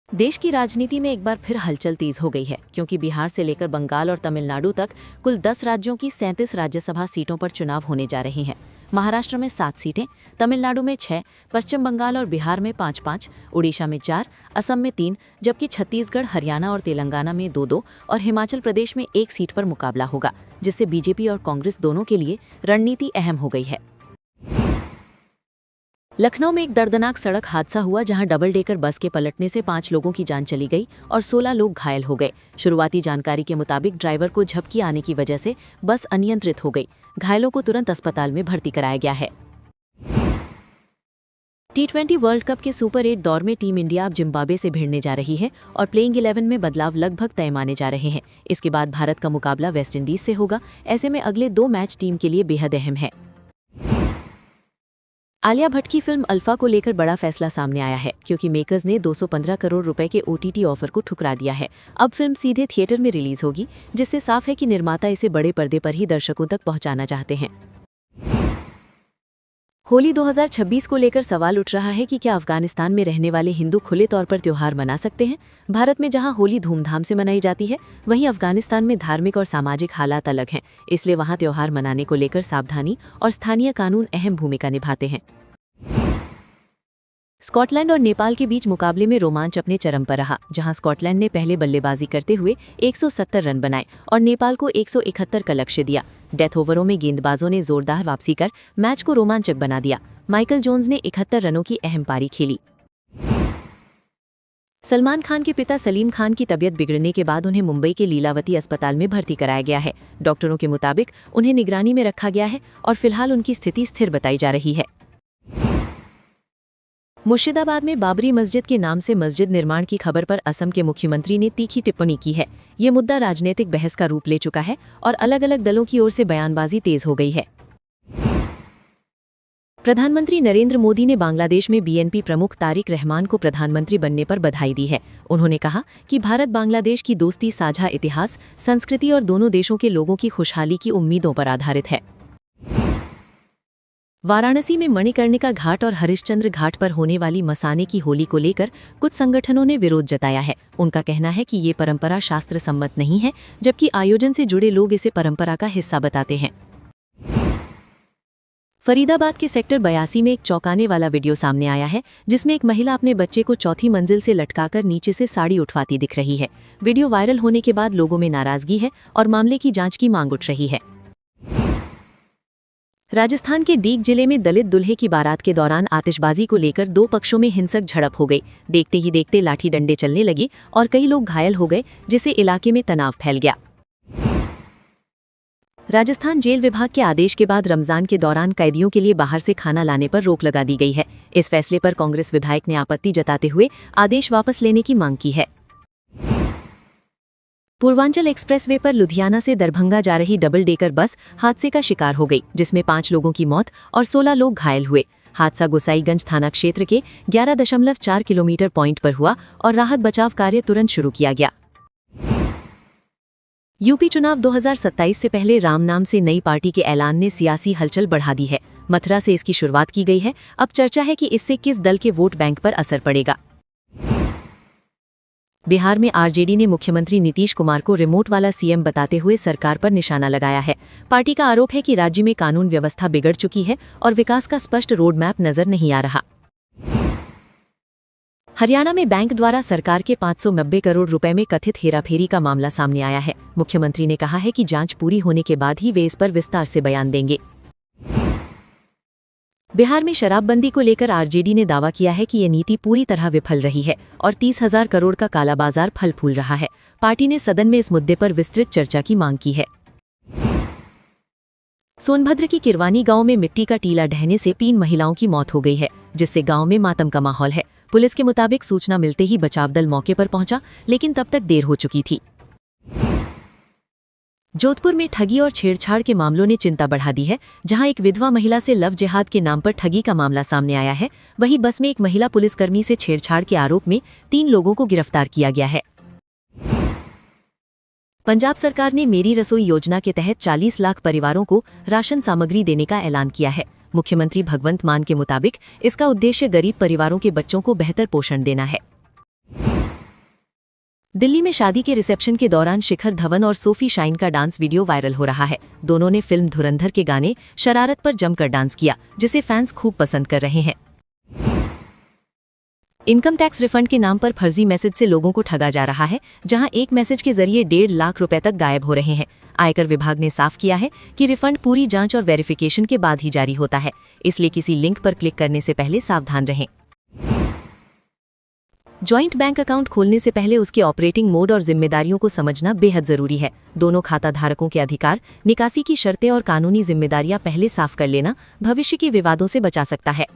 देश की राजनीति में एक बार फिर हलचल तेज हो गई है, क्योंकि बिहार से लेकर बंगाल और तमिलनाडु तक कुल 10 राज्यों की 37 राज्यसभा सीटों पर चुनाव होने जा रहे हैं। महाराष्ट्र में 7 सीटें, तमिलनाडु में 6, पश्चिम बंगाल और बिहार में 5-5, उड़ीसा में 4, असम में 3, जबकि छत्तीसगढ़, हरियाणा और तेलंगाना में 2-2 और हिमाचल प्रदेश में 1 सीट पर मुकाबला होगा, जिससे बीजेपी और कांग्रेस दोनों के लिए रणनीति अहम हो गई है। लखनऊ में एक दर्दनाक सड़क हादसा हुआ, जहां डबल डेकर बस के पलटने से 5 लोगों की जान चली गई और 16 लोग घायल हो गए। शुरुआती जानकारी के मुताबिक ड्राइवर को झपकी आने की वजह से बस अनियंत्रित हो गई। घायलों को तुरंत अस्पताल में भर्ती कराया गया है। T20 वर्ल्ड कप के सुपर 8 दौर में टीम इंडिया अब जिम्बाब्वे से भिड़ने जा रही है और प्लेइंग 11 में बदलाव लगभग तय माने जा रहे हैं। इसके बाद भारत का मुकाबला वेस्टइंडीज से होगा। ऐसे में अगले 2 मैच टीम के लिए बेहद अहम है। आलिया भट्ट की फिल्म अल्फा को लेकर बड़ा फैसला सामने आया है, क्योंकि मेकर्स ने 215 करोड़ रुपए के OTT ऑफर को ठुकरा दिया है। अब फिल्म सीधे थिएटर में रिलीज होगी, जिससे साफ है कि निर्माता इसे बड़े पर्दे पर ही दर्शकों तक पहुंचाना चाहते हैं। होली 2026 को लेकर सवाल उठ रहा है कि क्या अफगानिस्तान में रहने वाले हिंदू खुले तौर पर त्योहार मना सकते हैं। भारत में जहां होली धूमधाम से मनाई जाती है, वहीं अफगानिस्तान में धार्मिक और सामाजिक हालात अलग हैं। इसलिए वहां त्योहार मनाने को लेकर सावधानी और स्थानीय कानून अहम भूमिका निभाते हैं। स्कॉटलैंड और नेपाल के बीच मुकाबले में रोमांच अपने चरम पर रहा, जहां स्कॉटलैंड ने पहले बल्लेबाजी करते हुए 170 रन बनाए और नेपाल को 171 का लक्ष्य दिया। डेथ ओवरों में गेंदबाजों ने जोरदार वापसी कर मैच को रोमांचक बना दिया। माइकल जोन्स ने 71 रनों की अहम पारी खेली। सलमान खान के पिता सलीम खान की तबीयत बिगड़ने के बाद उन्हें मुंबई के लीलावती अस्पताल में भर्ती कराया गया है। डॉक्टरों के मुताबिक उन्हें निगरानी में रखा गया है और फिलहाल उनकी स्थिति स्थिर बताई जा रही है। मुर्शिदाबाद में बाबरी मस्जिद के नाम से मस्जिद निर्माण की खबर पर असम के मुख्यमंत्री ने तीखी टिप्पणी की है। ये मुद्दा राजनीतिक बहस का रूप ले चुका है और अलग अलग दलों की ओर से बयानबाजी तेज हो गई है। प्रधानमंत्री नरेंद्र मोदी ने बांग्लादेश में BNP प्रमुख तारिक रहमान को प्रधानमंत्री बनने पर बधाई दी है। उन्होंने कहा कि भारत बांग्लादेश की दोस्ती साझा इतिहास, संस्कृति और दोनों देशों के लोगों की खुशहाली की उम्मीदों पर आधारित है। वाराणसी में मणिकर्णिका घाट और हरिश्चंद्र घाट पर होने वाली मसाने की होली को लेकर कुछ संगठनों ने विरोध जताया है। उनका कहना है कि ये परंपरा शास्त्र सम्मत नहीं है, जबकि आयोजन से जुड़े लोग इसे परंपरा का हिस्सा बताते हैं। फरीदाबाद के सेक्टर 82 में एक चौंकाने वाला वीडियो सामने आया है, जिसमें एक महिला अपने बच्चे को चौथी मंजिल से लटकाकर नीचे से साड़ी उठवाती दिख रही है। वीडियो वायरल होने के बाद लोगों में नाराजगी है और मामले की जांच की मांग उठ रही है। राजस्थान के डीग जिले में दलित दूल्हे की बारात के दौरान आतिशबाजी को लेकर 2 पक्षों में हिंसक झड़प हो गई। देखते ही देखते लाठी डंडे चलने लगी और कई लोग घायल हो गए, जिससे इलाके में तनाव फैल गया। राजस्थान जेल विभाग के आदेश के बाद रमजान के दौरान कैदियों के लिए बाहर से खाना लाने पर रोक लगा दी गई है। इस फैसले पर कांग्रेस विधायक ने आपत्ति जताते हुए आदेश वापस लेने की मांग की है। पूर्वांचल एक्सप्रेसवे पर लुधियाना से दरभंगा जा रही डबल डेकर बस हादसे का शिकार हो गई, जिसमें 5 लोगों की मौत और 16 लोग घायल हुए। हादसा गोसाईगंज थाना क्षेत्र के 11.4 किलोमीटर पॉइंट पर हुआ और राहत बचाव कार्य तुरंत शुरू किया गया। यूपी चुनाव 2027 से पहले राम नाम से नई पार्टी के ऐलान ने सियासी हलचल बढ़ा दी है। मथुरा से इसकी शुरुआत की गई है। अब चर्चा है कि इससे किस दल के वोट बैंक पर असर पड़ेगा। बिहार में RJD ने मुख्यमंत्री नीतीश कुमार को रिमोट वाला CM बताते हुए सरकार पर निशाना लगाया है। पार्टी का आरोप है कि राज्य में कानून व्यवस्था बिगड़ चुकी है और विकास का स्पष्ट रोड मैप नजर नहीं आ रहा। हरियाणा में बैंक द्वारा सरकार के 590 करोड़ रुपए में कथित हेराफेरी का मामला सामने आया है। मुख्यमंत्री ने कहा है कि जांच पूरी होने के बाद ही वे इस पर विस्तार से बयान देंगे। बिहार में शराबबंदी को लेकर RJD ने दावा किया है कि ये नीति पूरी तरह विफल रही है और 30,000 करोड़ का काला बाजार फल फूल रहा है। पार्टी ने सदन में इस मुद्दे पर विस्तृत चर्चा की मांग की है। सोनभद्र की किरवानी गांव में मिट्टी का टीला ढहने से 3 महिलाओं की मौत हो गई है, जिससे गांव में मातम का माहौल है। पुलिस के मुताबिक सूचना मिलते ही बचाव दल मौके पर पहुंचा, लेकिन तब तक देर हो चुकी थी। जोधपुर में ठगी और छेड़छाड़ के मामलों ने चिंता बढ़ा दी है, जहां एक विधवा महिला से लव जिहाद के नाम पर ठगी का मामला सामने आया है। वहीं बस में एक महिला पुलिसकर्मी से छेड़छाड़ के आरोप में 3 लोगों को गिरफ्तार किया गया है। पंजाब सरकार ने मेरी रसोई योजना के तहत 40 लाख परिवारों को राशन सामग्री देने का ऐलान किया है। मुख्यमंत्री भगवंत मान के मुताबिक इसका उद्देश्य गरीब परिवारों के बच्चों को बेहतर पोषण देना है। दिल्ली में शादी के रिसेप्शन के दौरान शिखर धवन और सोफी शाइन का डांस वीडियो वायरल हो रहा है। दोनों ने फिल्म धुरंधर के गाने शरारत पर जमकर डांस किया, जिसे फैंस खूब पसंद कर रहे हैं। इनकम टैक्स रिफंड के नाम पर फर्जी मैसेज से लोगों को ठगा जा रहा है, जहां एक मैसेज के जरिए 1.5 लाख रुपए तक गायब हो रहे हैं। आयकर विभाग ने साफ किया है कि रिफंड पूरी जांच और वेरिफिकेशन के बाद ही जारी होता है, इसलिए किसी लिंक पर क्लिक करने से पहले सावधान रहें। जॉइंट बैंक अकाउंट खोलने से पहले उसके ऑपरेटिंग मोड और जिम्मेदारियों को समझना बेहद जरूरी है। दोनों खाता धारकों के अधिकार, निकासी की शर्तें और कानूनी जिम्मेदारियां पहले साफ कर लेना भविष्य के विवादों से बचा सकता है।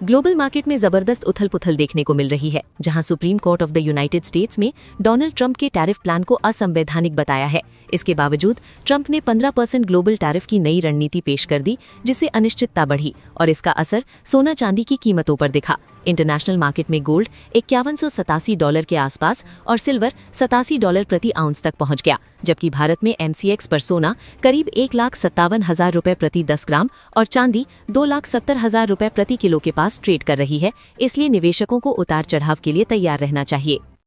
ग्लोबल मार्केट में जबरदस्त उथल-पुथल देखने को मिल रही है, जहां supreme court of the United states में डोनाल्ड ट्रंप के टैरिफ प्लान को असंवैधानिक बताया है। इसके बावजूद ट्रंप ने 15% ग्लोबल टैरिफ की नई रणनीति पेश कर दी, जिससे अनिश्चितता बढ़ी और इसका असर सोना चांदी की कीमतों पर दिखा। इंटरनेशनल मार्केट में गोल्ड $5187 के आसपास और सिल्वर $87 प्रति आउंस तक पहुंच गया, जबकि भारत में MCX पर सोना करीब 1,57,000 रुपए प्रति 10 ग्राम और चांदी 2,70,000 रुपए प्रति किलो के पास ट्रेड कर रही है। इसलिए निवेशकों को उतार चढ़ाव के लिए तैयार रहना चाहिए।